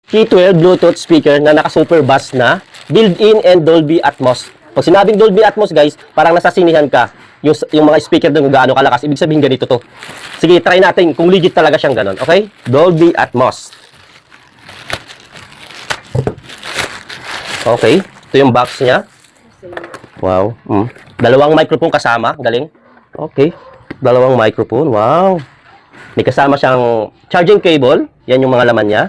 Key 12 Bluetooth speaker na naka-super bass na, built-in and Dolby Atmos. Pag sinabing Dolby Atmos, guys, parang nasa sinihan ka. Yung mga speaker doon kung gaano kalakas, ibig sabihin ganito to. Sige, try natin kung legit talaga siyang ganon, okay? Dolby Atmos. Okay, ito yung box niya. Wow. Dalawang microphone kasama, galing. Okay, dalawang microphone, wow. May kasama siyang charging cable, yan yung mga laman niya.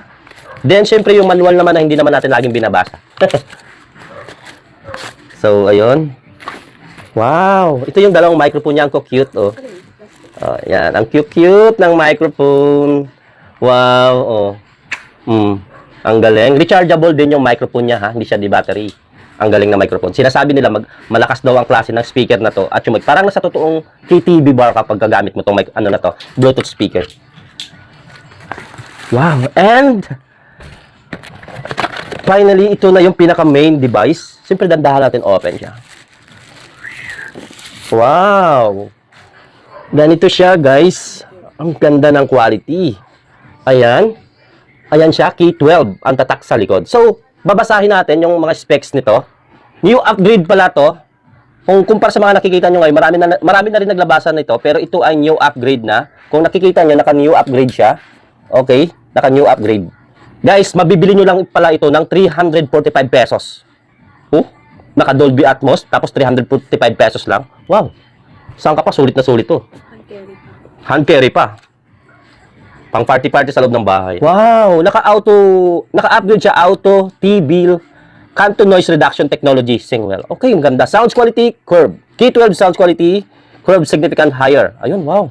Then, syempre, yung manual naman na hindi naman natin laging binabasa. So, ayun. Wow! Ito yung dalawang microphone niya. Ang cute, oh. Yan. Ang cute ng microphone. Wow, oh. Ang galing. Rechargeable din yung microphone niya, ha? Hindi siya di battery. Ang galing na microphone. Sinasabi nila, malakas daw ang klase ng speaker na to. At yung parang nasa totoong KTV bar kapag gagamit mo itong Bluetooth speaker. Wow! And finally, ito na yung pinaka-main device. Siyempre, dandahan natin open siya. Wow! Ganito siya, guys. Ang ganda ng quality. Ayan. Ayan siya, Key 12. Ang tatak sa likod. So, babasahin natin yung mga specs nito. New upgrade pala to. Kung kumpara sa mga nakikita nyo ngayon, marami na rin naglabasan nito. Pero ito ay new upgrade na. Kung nakikita nyo, naka-new upgrade siya. Okay? Naka-new upgrade. Guys, mabibili nyo lang pala ito ng 345 pesos. Oh, naka-Dolby Atmos, tapos 345 pesos lang. Wow. Saan ka pa? Sulit na sulit to. Hand carry pa. Pang party-party sa loob ng bahay. Wow. Naka-upgrade siya. Auto, T-Bill, Canto Noise Reduction Technology. Sing well. Okay, ang ganda. Sounds quality, curve. Key 12 sounds quality, curve significant higher. Ayun, wow.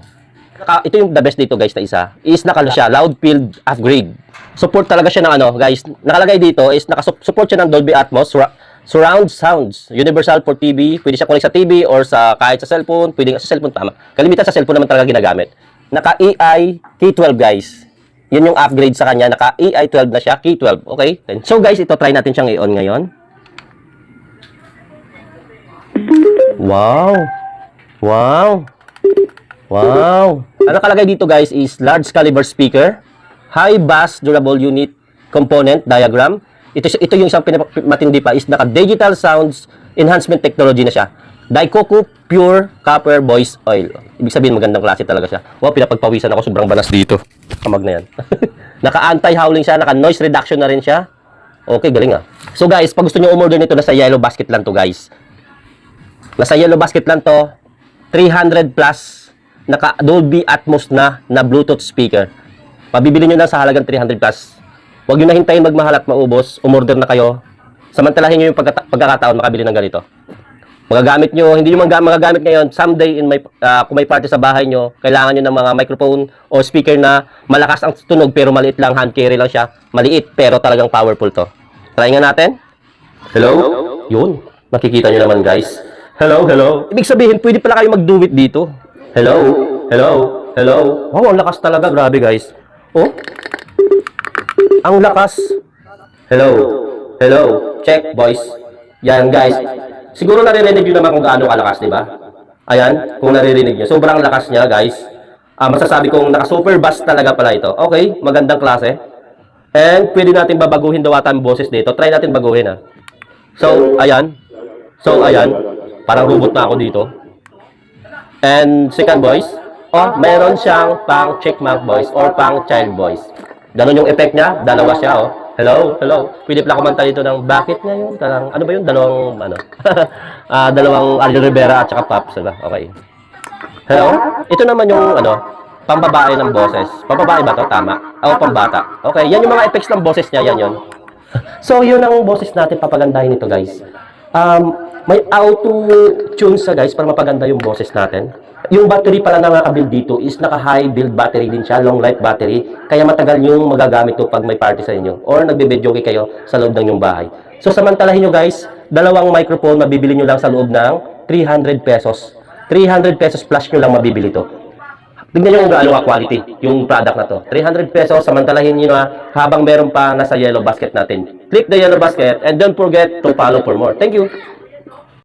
Ito yung the best dito, guys, na isa. Is siya, loud field upgrade. Support talaga siya ng guys. Nakalagay dito is nakasupport siya ng Dolby Atmos, surround sounds, universal for TV. Pwede siya connect sa TV or kahit sa cellphone. Pwede sa cellphone, tama. Kalimitan sa cellphone naman talaga ginagamit. Naka-AI Key 12, guys. Yun yung upgrade sa kanya. Naka-AI 12 na siya, Key 12. Okay? So, guys, ito, try natin siyang i-on ngayon. Wow! Wow! Wow! Ang nakalagay dito, guys, is large caliber speaker, high bass durable unit component diagram. Ito yung isang matindi pa is naka-digital sounds enhancement technology na siya. Daikoku Pure Copper Voice Oil. Ibig sabihin, magandang klase talaga siya. Wow, pinapagpawisan ako. Sobrang banas dito. Kamag na yan. Naka-anti-howling siya. Naka-noise reduction na rin siya. Okay, galing ah. So guys, pag gusto nyo umorder nito, nasa yellow basket lang to, guys. Nasa yellow basket lang to. 300 plus. Naka-Dolby Atmos na Bluetooth speaker. Pabibili nyo na sa halagang 300 plus. Huwag nyo na hintayin magmahal at maubos. Umorder na kayo. Samantalahin nyo yung pagkakataon makabili ng ganito. Magagamit nyo, hindi nyo magagamit ngayon. Someday, kung may party sa bahay nyo, kailangan nyo ng mga microphone o speaker na malakas ang tunog pero maliit lang. Hand carry lang siya. Maliit pero talagang powerful to. Try nga natin. Hello? Yun. Makikita nyo naman, guys. Hello, hello. Ibig sabihin, pwede pala kayo mag-do it dito. Hello? Hello? Hello? Wow, ang lakas talaga. Grabe, guys. Oh? Ang lakas. Hello? Hello? Check, boys. Yan, guys. Siguro naririnig nyo naman kung gaano kalakas, di ba? Ayan, kung naririnig nyo. Sobrang lakas niya, guys. Masasabi kong naka-super bass talaga pala ito. Okay, magandang klase. And pwede natin babaguhin daw ata ang boses dito. Try natin baguhin, ha. So, ayan. Parang robot na ako dito. And second voice, meron siyang pang checkmark voice or pang child voice. Ganon yung effect niya. Dalawa siya, oh. Hello, hello. Pwede pala kumanta dito ng bakit ngayon? Ano ba yun? Dalawang Arjo Rivera at saka Pops, diba? Okay. Hello? Ito naman yung, pambabae ng boses. Pambabae ba to? Tama. O, pambata. Okay, yan yung mga effects ng boses niya. Yan yun. So, yun ang boses natin. Papagandahin ito, guys. May auto-tune sa, guys, para mapaganda yung boses natin. Yung battery pala na naka-build dito is naka-high build battery din siya, long life battery. Kaya matagal yung magagamit to pag may party sa inyo. Or nagbe-videoke kayo sa loob ng inyong bahay. So, samantalahin nyo, guys, dalawang microphone, mabibili nyo lang sa loob ng 300 pesos. 300 pesos plus nyo lang mabibili to. Tingnan nyo kung gaano ka-quality yung product na to. 300 pesos, samantalahin nyo na habang meron pa nasa yellow basket natin. Click the yellow basket and don't forget to follow for more. Thank you!